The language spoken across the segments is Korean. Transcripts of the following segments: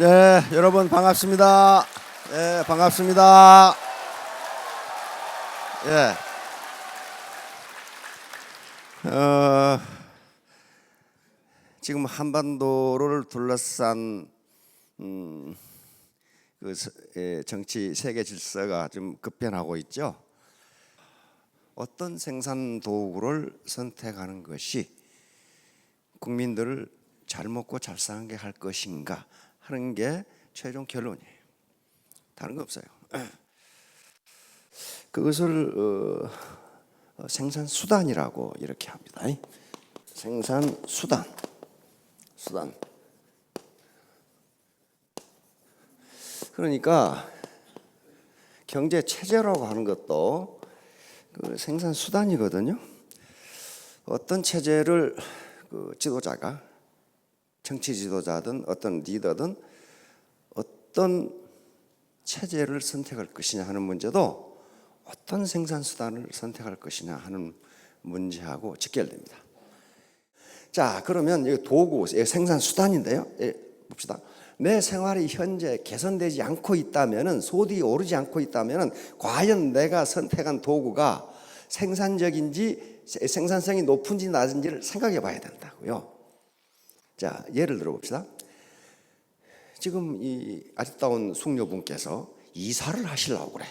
네, 여러분 반갑습니다. 네, 반갑습니다. 예. 지금 한반도를 둘러싼 정치 세계 질서가 좀 급변하고 있죠. 어떤 생산 도구를 선택하는 것이 국민들을 잘 먹고 잘 사게 할 것인가 하는 게 최종 결론이에요. 다른 거 없어요. 그것을 생산 수단이라고 이렇게 합니다. 생산 수단. 그러니까 경제 체제라고 하는 것도 그 생산 수단이거든요. 어떤 체제를 그 지도자가 정치 지도자든 어떤 리더든 어떤 체제를 선택할 것이냐 하는 문제도 어떤 생산 수단을 선택할 것이냐 하는 문제하고 직결됩니다. 자, 그러면 이 도구, 생산 수단인데요. 봅시다. 내 생활이 현재 개선되지 않고 있다면은, 소득이 오르지 않고 있다면은 과연 내가 선택한 도구가 생산적인지 생산성이 높은지 낮은지를 생각해 봐야 된다고요. 자, 예를 들어 봅시다. 지금 이 아리따운 숙녀분께서 이사를 하시려고 그래.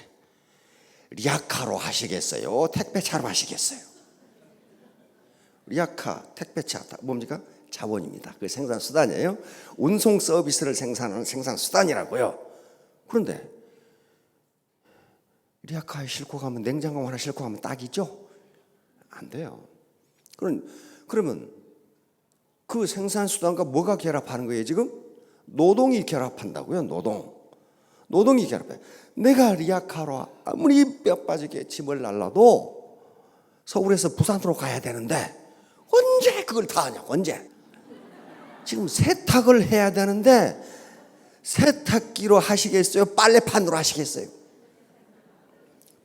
리아카로 하시겠어요? 택배차로 하시겠어요? 리아카, 택배차, 뭡니까? 자본입니다. 그 생산 수단이에요. 운송 서비스를 생산하는 생산 수단이라고요. 그런데 리아카에 싣고 가면, 냉장고 하나 싣고 가면 딱이죠? 안 돼요. 그러면 그 생산 수단과 뭐가 결합하는 거예요 지금? 노동이 결합한다고요. 노동이 결합해. 내가 리아카로 아무리 뼈 빠지게 짐을 날라도 서울에서 부산으로 가야 되는데 언제 그걸 다 하냐고. 언제? 지금 세탁을 해야 되는데 세탁기로 하시겠어요? 빨래판으로 하시겠어요?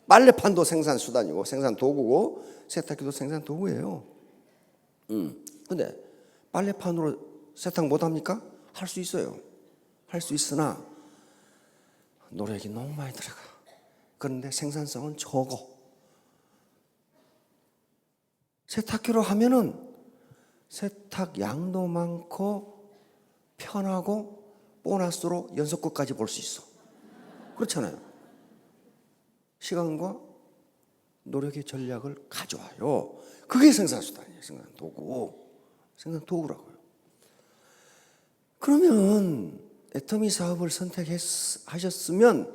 빨래판도 생산 수단이고 생산 도구고 세탁기도 생산 도구예요. 근데 빨래판으로 세탁 못 합니까? 할 수 있어요. 할 수 있으나 노력이 너무 많이 들어가. 그런데 생산성은 적어. 세탁기로 하면은 세탁 양도 많고 편하고 보너스로 연속극까지 볼 수 있어. 그렇잖아요. 시간과 노력의 전략을 가져와요. 그게 생산수단이에요. 생산도구라고요. 그러면 애터미 사업을 선택하셨으면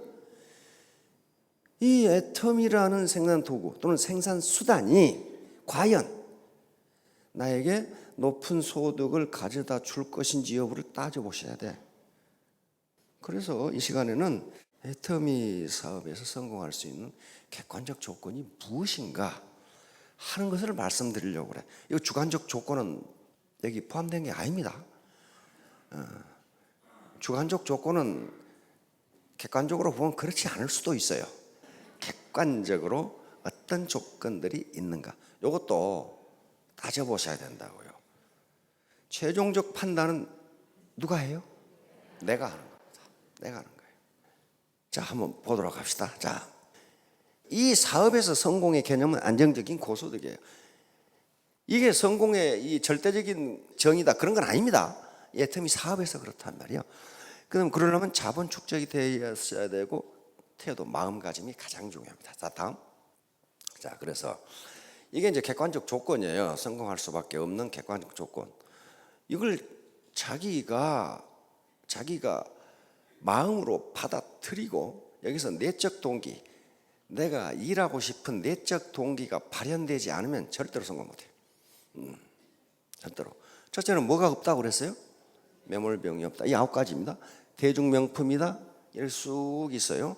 이 애터미라는 생산도구 또는 생산수단이 과연 나에게 높은 소득을 가져다 줄 것인지 여부를 따져보셔야 돼. 그래서 이 시간에는 애터미 사업에서 성공할 수 있는 객관적 조건이 무엇인가 하는 것을 말씀드리려고 그래. 이 주관적 조건은 여기 포함된 게 아닙니다. 주관적 조건은 객관적으로 보면 그렇지 않을 수도 있어요. 객관적으로 어떤 조건들이 있는가, 이것도 따져보셔야 된다고요. 최종적 판단은 누가 해요? 내가 하는 겁니다. 내가 하는 거예요. 자, 한번 보도록 합시다. 자, 이 사업에서 성공의 개념은 안정적인 고소득이에요. 이게 성공의 이 절대적인 정의다 그런 건 아닙니다. 애터미 사업에서 그렇단 말이에요. 그러려면 자본 축적이 되었어야 되고 태도, 마음가짐이 가장 중요합니다. 자, 다음. 자, 그래서 이게 이제 객관적 조건이에요. 성공할 수밖에 없는 객관적 조건. 이걸 자기가 마음으로 받아들이고 여기서 내적 동기, 내가 일하고 싶은 내적 동기가 발현되지 않으면 절대로 성공 못해요. 절대로. 첫째는 뭐가 없다고 그랬어요? 매몰병이 없다. 이 9가지입니다. 대중명품이다. 이렇게 쑥 있어요.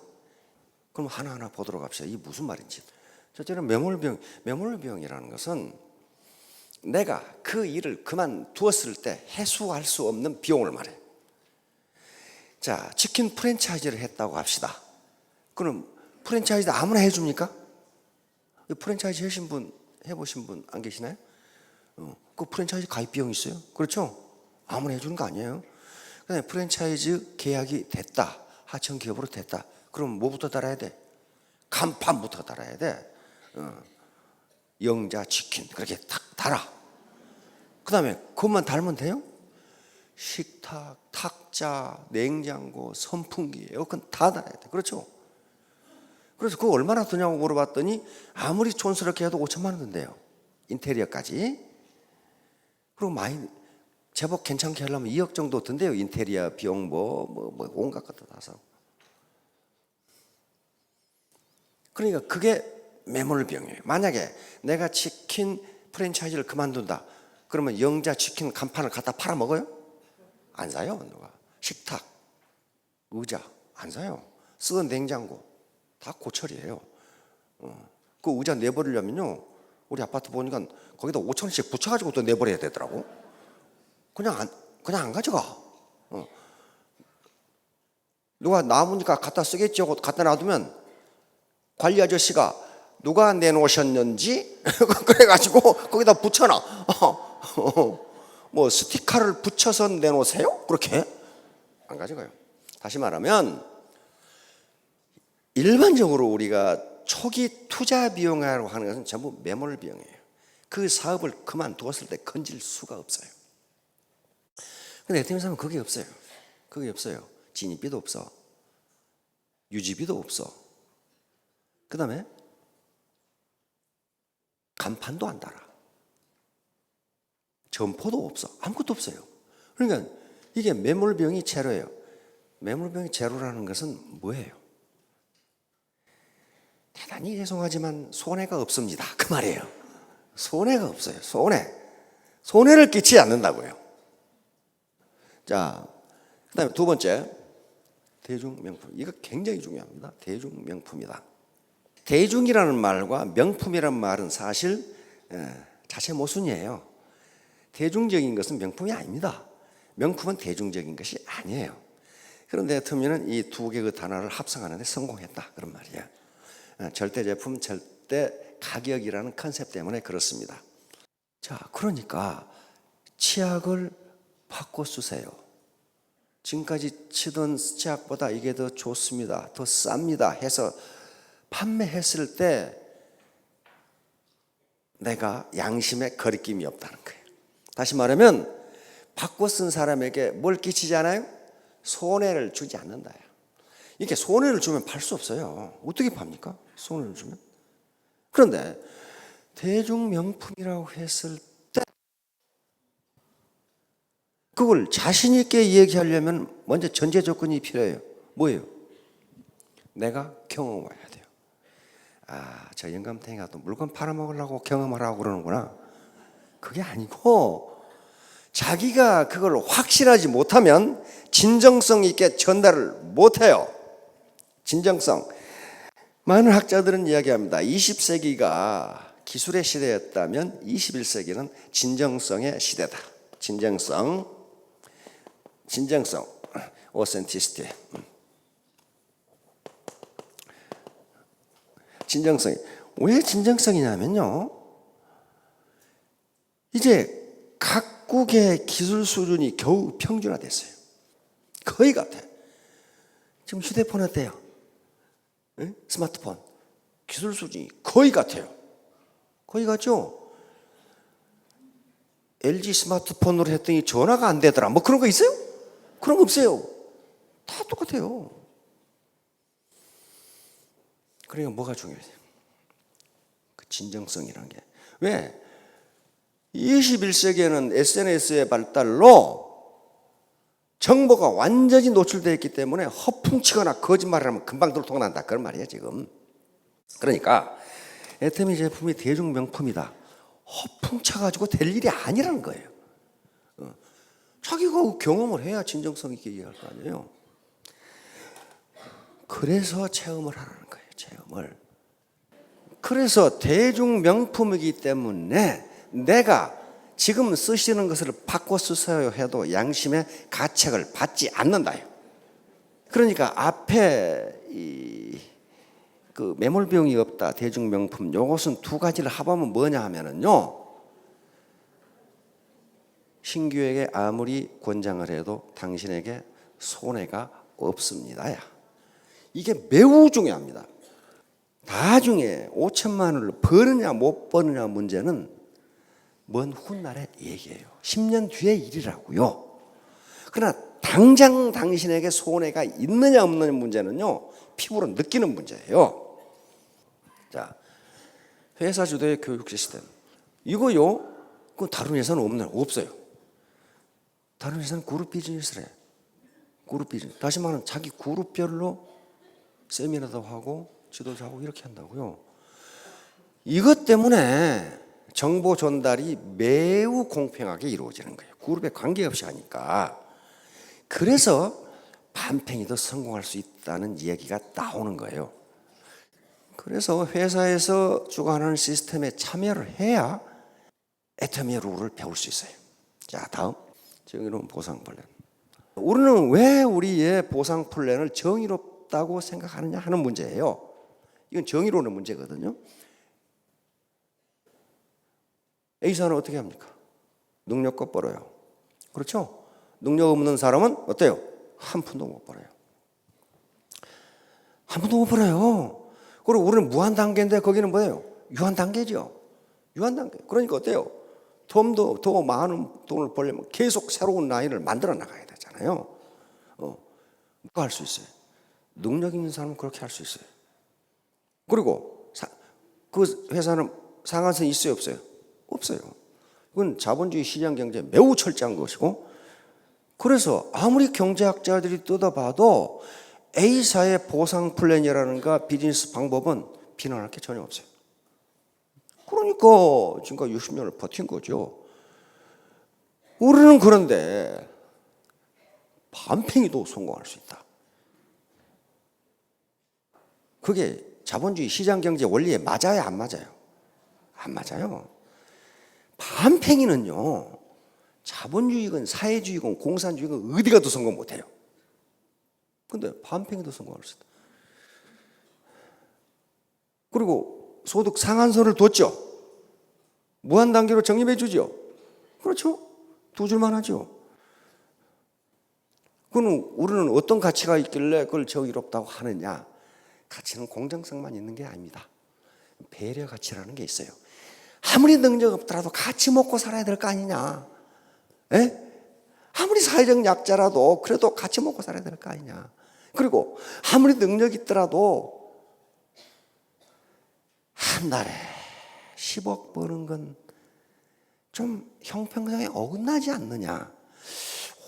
그럼 하나하나 보도록 합시다. 이게 무슨 말인지. 첫째는 매몰병이라는 것은 내가 그 일을 그만두었을 때 해소할 수 없는 비용을 말해. 자, 치킨 프랜차이즈를 했다고 합시다. 그럼 프랜차이즈 아무나 해줍니까? 프랜차이즈 해보신 분 안 계시나요? 그 프랜차이즈 가입 비용이 있어요. 그렇죠? 아무나 해주는 거 아니에요. 그다음에 프랜차이즈 계약이 됐다. 하청 기업으로 됐다. 그럼 뭐부터 달아야 돼? 간판부터 달아야 돼. 영자 치킨 그렇게 탁 달아. 그다음에 그것만 달면 돼요? 식탁, 탁자, 냉장고, 선풍기, 에어컨 다 달아야 돼. 그렇죠? 그래서 그거 얼마나 드냐고 물어봤더니 아무리 촌스럽게 해도 5천만 원 든대요. 인테리어까지. 그리고 많이 제법 괜찮게 하려면 2억 정도 든대요. 인테리어 비용 뭐 온갖 것도 다 사고. 그러니까 그게 매몰 비용이에요. 만약에 내가 치킨 프랜차이즈를 그만둔다. 그러면 영자 치킨 간판을 갖다 팔아 먹어요? 안 사요. 누가. 식탁, 의자 안 사요. 쓰던 냉장고 다 고철이에요. 그 의자 내버리려면요, 우리 아파트 보니까 거기다 5천 원씩 붙여가지고 또 내버려야 되더라고. 그냥 안 가져가. 누가 남으니까 갖다 쓰겠지 하고 갖다 놔두면 관리 아저씨가 누가 내놓으셨는지 그래가지고 거기다 붙여놔. 뭐 스티커를 붙여서 내놓으세요? 그렇게 안 가져가요. 다시 말하면 일반적으로 우리가 초기 투자 비용이라고 하는 것은 전부 매몰 비용이에요. 그 사업을 그만두었을 때 건질 수가 없어요. 근데 에티엠사는 그게 없어요. 그게 없어요. 진입비도 없어. 유지비도 없어. 그 다음에 간판도 안 달아. 점포도 없어. 아무것도 없어요. 그러니까 이게 매몰비용이 제로예요. 매몰비용이 제로라는 것은 뭐예요? 대단히 죄송하지만 손해가 없습니다. 그 말이에요. 손해가 없어요. 손해를 끼치지 않는다고요. 자, 그 다음에 두 번째, 대중명품. 이거 굉장히 중요합니다. 대중명품이다. 대중이라는 말과 명품이라는 말은 사실 자체 모순이에요. 대중적인 것은 명품이 아닙니다. 명품은 대중적인 것이 아니에요. 그런데 터미는 이 두 개의 단어를 합성하는 데 성공했다. 그런 말이에요. 절대 제품, 절대 가격이라는 컨셉 때문에 그렇습니다. 자, 그러니까 치약을 바꿔 쓰세요. 지금까지 치던 치약보다 이게 더 좋습니다. 더 쌉니다. 해서 판매했을 때 내가 양심에 거리낌이 없다는 거예요. 다시 말하면 바꿔 쓴 사람에게 뭘 끼치지 않아요? 손해를 주지 않는다요. 이게 손해를 주면 팔 수 없어요. 어떻게 팝니까? 손해를 주면. 그런데 대중명품이라고 했을 때 그걸 자신 있게 얘기하려면 먼저 전제 조건이 필요해요. 뭐예요? 내가 경험해야 돼요. 아, 저 영감탱이가 또 물건 팔아먹으려고 경험하라고 그러는구나. 그게 아니고 자기가 그걸 확실하지 못하면 진정성 있게 전달을 못해요. 진정성. 많은 학자들은 이야기합니다. 20세기가 기술의 시대였다면 21세기는 진정성의 시대다. 진정성, authenticity. 진정성이. 왜 진정성이냐면요, 이제 각국의 기술 수준이 겨우 평준화됐어요. 거의 같아. 지금 휴대폰 어때요? 응? 스마트폰 기술 수준이 거의 같아요. 거의 같죠? LG 스마트폰으로 했더니 전화가 안 되더라. 뭐 그런 거 있어요? 그런 거 없어요. 다 똑같아요. 그러니까 뭐가 중요해요? 그 진정성이라는 게. 왜? 21세기에는 SNS의 발달로 정보가 완전히 노출되어 있기 때문에 허풍치거나 거짓말을 하면 금방 들통난다. 그런 말이에요 지금. 그러니까 애터미 제품이 대중명품이다. 허풍쳐가지고 될 일이 아니라는 거예요. 자기가 경험을 해야 진정성 있게 이해할 거 아니에요. 그래서 체험을 하라는 거예요. 체험을. 그래서 대중명품이기 때문에 내가 지금 쓰시는 것을 바꿔 쓰세요 해도 양심의 가책을 받지 않는다요. 그러니까 앞에 그 매몰 비용이 없다. 대중명품. 요것은 두 가지를 합하면 뭐냐 하면은요, 신규에게 아무리 권장을 해도 당신에게 손해가 없습니다야. 이게 매우 중요합니다. 나중에 5천만 원을 버느냐 못 버느냐 문제는 먼 훗날의 얘기예요. 10년 뒤의 일이라고요. 그러나 당장 당신에게 손해가 있느냐 없느냐 문제는요, 피부로 느끼는 문제예요. 자, 회사 주도의 교육 시스템. 이거요, 그 다른 회사는 없어요. 다른 회사는 그룹 비즈니스를 해. 그룹 비즈니스. 다시 말하면 자기 그룹별로 세미나도 하고 지도자 하고 이렇게 한다고요. 이것 때문에 정보 전달이 매우 공평하게 이루어지는 거예요. 그룹에 관계없이 하니까. 그래서 반팽이도 성공할 수 있다는 이야기가 나오는 거예요. 그래서 회사에서 주관하는 시스템에 참여를 해야 애터미의 룰을 배울 수 있어요. 자, 다음 정의로운 보상 플랜. 우리는 왜 우리의 보상 플랜을 정의롭다고 생각하느냐 하는 문제예요. 이건 정의로운 문제거든요. A사는 어떻게 합니까? 능력껏 벌어요. 그렇죠? 능력 없는 사람은 어때요? 한 푼도 못 벌어요. 한 푼도 못 벌어요. 그리고 우리는 무한 단계인데 거기는 뭐예요? 유한 단계죠. 유한 단계. 그러니까 어때요? 더 많은 돈을 벌려면 계속 새로운 라인을 만들어 나가야 되잖아요. 그거 할 수 있어요. 능력 있는 사람은 그렇게 할 수 있어요. 그리고 그 회사는 상한선이 있어요, 없어요? 없어요. 이건 자본주의 시장 경제에 매우 철저한 것이고, 그래서 아무리 경제학자들이 뜯어봐도 A사의 보상 플랜이라는가 비즈니스 방법은 비난할 게 전혀 없어요. 그러니까 지금까지 60년을 버틴 거죠. 우리는 그런데 반팽이도 성공할 수 있다. 그게 자본주의 시장 경제 원리에 맞아요, 안 맞아요? 안 맞아요. 반팽이는요, 자본주의건 사회주의건 공산주의건 어디 가도 성공 못해요. 근데 반팽이도 성공할 수 있다. 그리고 소득 상한선을 뒀죠. 무한 단계로 적립해 주죠. 그렇죠? 두 줄만 하죠. 그럼 우리는 어떤 가치가 있길래 그걸 정의롭다고 하느냐? 가치는 공정성만 있는 게 아닙니다. 배려 가치라는 게 있어요. 아무리 능력 없더라도 같이 먹고 살아야 될 거 아니냐? 에? 아무리 사회적 약자라도 그래도 같이 먹고 살아야 될 거 아니냐? 그리고 아무리 능력 있더라도 한 달에 10억 버는 건 좀 형평성에 어긋나지 않느냐?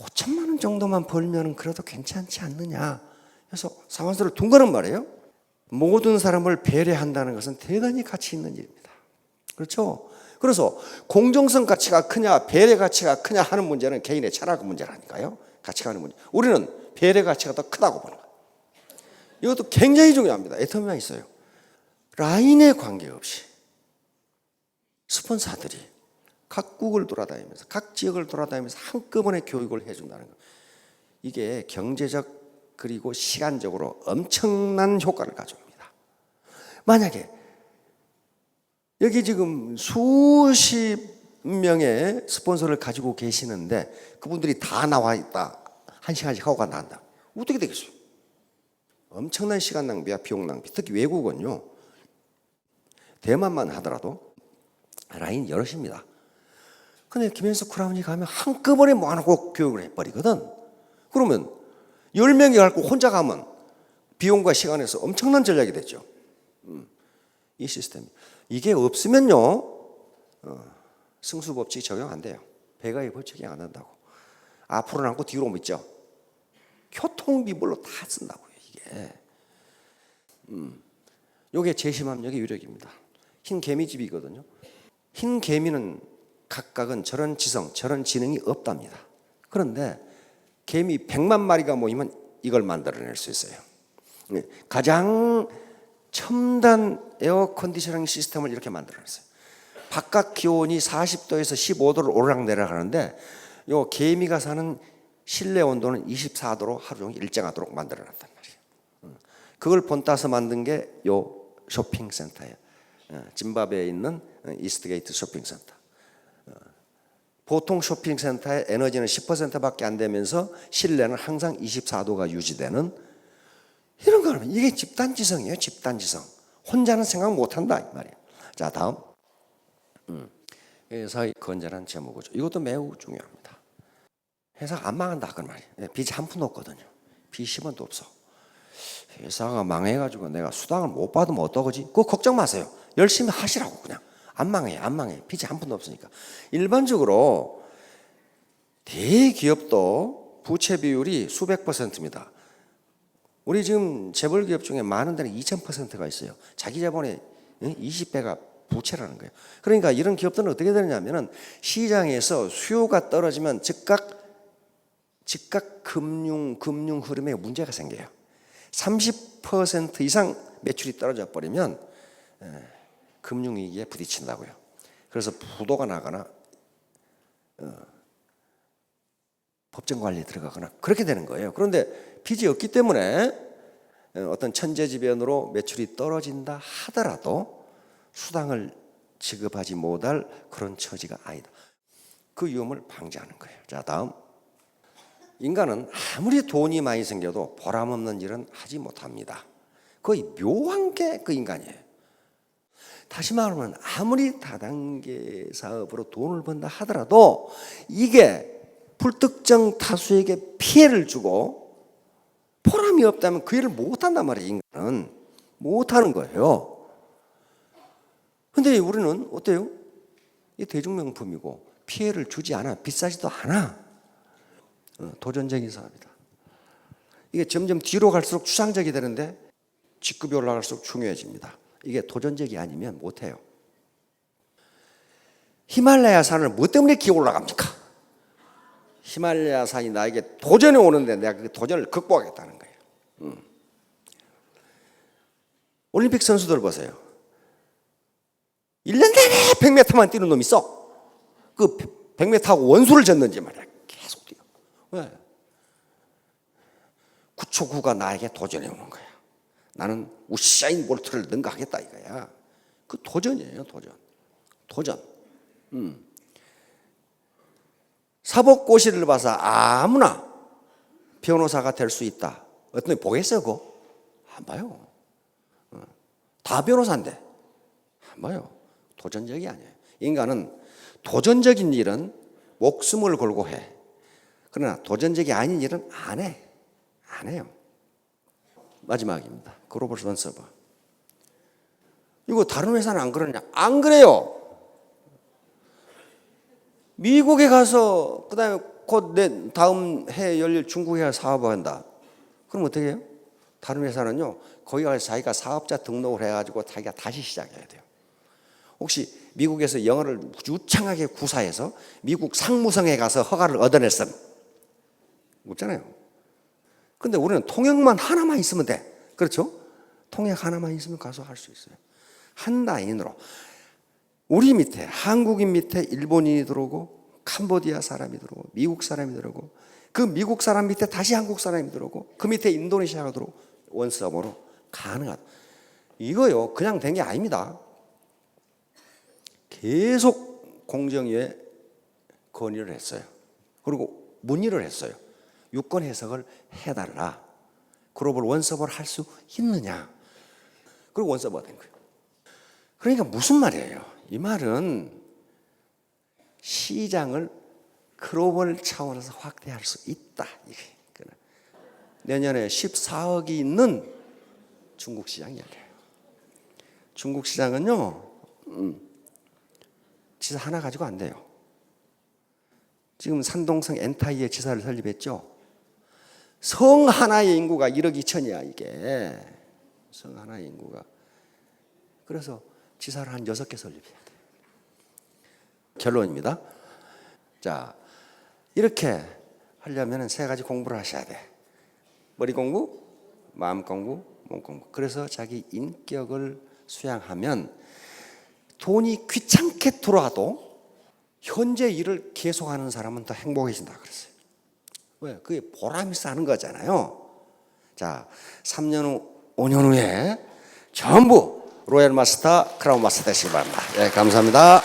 5천만 원 정도만 벌면 그래도 괜찮지 않느냐? 그래서 상한선을 둔 거는 말이에요. 모든 사람을 배려한다는 것은 대단히 가치 있는 일입니다. 그렇죠? 그래서 공정성 가치가 크냐 배려 가치가 크냐 하는 문제는 개인의 철학 문제라니까요. 가치가 하는 문제. 우리는 배려 가치가 더 크다고 보는 거예요. 이것도 굉장히 중요합니다. 애터미가 있어요. 라인에 관계없이 스폰서들이 각국을 돌아다니면서 각 지역을 돌아다니면서 한꺼번에 교육을 해준다는 거. 이게 경제적 그리고 시간적으로 엄청난 효과를 가져옵니다. 만약에 여기 지금 수십 명의 스폰서를 가지고 계시는데 그분들이 다 나와 있다. 한 시간씩 하고 나간다. 어떻게 되겠어요? 엄청난 시간 낭비야, 비용 낭비. 특히 외국은요. 대만만 하더라도 라인 여럿입니다. 근데 김현석 크라운이 가면 한꺼번에 모아놓고 교육을 해버리거든. 그러면 10명이 갈 거 혼자 가면 비용과 시간에서 엄청난 전략이 됐죠. 이 시스템. 이게 없으면요, 승수법칙 적용 안 돼요. 배가의 법칙이 안 한다고. 앞으로 남고 뒤로 믿죠. 교통비물로 다 쓴다고요, 이게. 요게 재심압력의 유력입니다. 흰 개미집이거든요. 흰 개미는 각각은 저런 지성, 저런 지능이 없답니다. 그런데 개미 100만 마리가 모이면 이걸 만들어낼 수 있어요. 가장 첨단 에어 컨디셔닝 시스템을 이렇게 만들어냈어요. 바깥 기온이 40도에서 15도를 오르락내리락 하는데 요 개미가 사는 실내 온도는 24도로 하루 종일 일정하도록 만들어놨단 말이에요. 그걸 본따서 만든 게 요 쇼핑센터예요. 짐바브웨에 있는 이스트게이트 쇼핑센터. 보통 쇼핑센터의 에너지는 10%밖에 안 되면서 실내는 항상 24도가 유지되는 이런 거는 이게 집단지성이에요. 집단지성. 혼자는 생각 못한다 이 말이에요. 자, 다음 회사의 건전한 재무구조. 이것도 매우 중요합니다. 회사가 안 망한다 그 말이에요. 빚이 한 푼도 없거든요. 빚이 10원도 없어. 회사가 망해가지고 내가 수당을 못 받으면 어떡하지? 그거 걱정 마세요. 열심히 하시라고 그냥. 안 망해, 안 망해. 빚이 한 푼도 없으니까. 일반적으로 대기업도 부채 비율이 수백 %입니다. 우리 지금 재벌 기업 중에 많은 데는 2000%가 있어요. 자기 자본의 20배가 부채라는 거예요. 그러니까 이런 기업들은 어떻게 되느냐면은 시장에서 수요가 떨어지면 즉각 금융 흐름에 문제가 생겨요. 30% 이상 매출이 떨어져 버리면 금융위기에 부딪힌다고요. 그래서 부도가 나거나 법정관리에 들어가거나 그렇게 되는 거예요. 그런데 빚이 없기 때문에 어떤 천재지변으로 매출이 떨어진다 하더라도 수당을 지급하지 못할 그런 처지가 아니다. 그 위험을 방지하는 거예요. 자, 다음. 인간은 아무리 돈이 많이 생겨도 보람없는 일은 하지 못합니다. 거의 묘한 게 그 인간이에요. 다시 말하면 아무리 다단계 사업으로 돈을 번다 하더라도 이게 불특정 다수에게 피해를 주고 보람이 없다면 그 일을 못한단 말이에요. 인간은 못하는 거예요. 근데 우리는 어때요? 이 대중명품이고 피해를 주지 않아. 비싸지도 않아. 도전적인 사업이다. 이게 점점 뒤로 갈수록 추상적이 되는데 직급이 올라갈수록 중요해집니다. 이게 도전적이 아니면 못해요. 히말라야 산을 뭐 때문에 기어 올라갑니까? 히말라야 산이 나에게 도전이 오는데 내가 그 도전을 극복하겠다는 거예요. 올림픽 선수들 보세요. 1년 내내 100m만 뛰는 놈이 있어. 그 100m하고 원수를 졌는지 말이야. 계속 뛰어. 왜? 9초 9가 나에게 도전해 오는 거야. 나는 우사인 볼트를 능가하겠다 이거야. 그 도전이에요. 도전. 사법고시를 봐서 아무나 변호사가 될 수 있다. 어떤 분 보겠어요 그거? 안 봐요. 다 변호사인데 안 봐요. 도전적이 아니에요. 인간은 도전적인 일은 목숨을 걸고 해. 그러나 도전적이 아닌 일은 안 해요. 마지막입니다. 글로벌 선서버. 이거 다른 회사는 안 그러냐? 안 그래요. 미국에 가서 그다음에 곧 내 다음 해 열릴 중국에 가서 사업을 한다. 그럼 어떻게 해요? 다른 회사는요. 거기 가서 자기가 사업자 등록을 해가지고 자기가 다시 시작해야 돼요. 혹시 미국에서 영어를 유창하게 구사해서 미국 상무성에 가서 허가를 얻어냈음? 없잖아요. 근데 우리는 통역만 하나만 있으면 돼. 그렇죠? 통역 하나만 있으면 가서 할 수 있어요. 한 라인으로. 우리 밑에 한국인 밑에 일본인이 들어오고 캄보디아 사람이 들어오고 미국 사람이 들어오고 그 미국 사람 밑에 다시 한국 사람이 들어오고 그 밑에 인도네시아가 들어오고 원서버로 가능하다. 이거요 그냥 된 게 아닙니다. 계속 공정위에 건의를 했어요. 그리고 문의를 했어요. 유권 해석을 해달라. 글로벌 원서버를 할 수 있느냐. 그리고 원서버가 된 거예요. 그러니까 무슨 말이에요? 이 말은 시장을 글로벌 차원에서 확대할 수 있다. 내년에 14억이 있는 중국 시장 열려요. 중국 시장은요, 지사 하나 가지고 안 돼요. 지금 산동성 엔타이의 지사를 설립했죠. 성 하나의 인구가 1억 2천이야 이게. 성 하나의 인구가. 그래서 지사를 한 6개 설립해야 돼. 결론입니다. 자, 이렇게 하려면 3가지 공부를 하셔야 돼. 머리 공부, 마음 공부, 몸 공부. 그래서 자기 인격을 수양하면 돈이 귀찮게 들어와도 현재 일을 계속하는 사람은 더 행복해진다 그랬어요. 왜? 그게 보람이 싸는 거잖아요. 자, 3년 후, 5년 후에 전부 로얄 마스터, 크라운 마스터 되시기 바랍니다. 네, 감사합니다.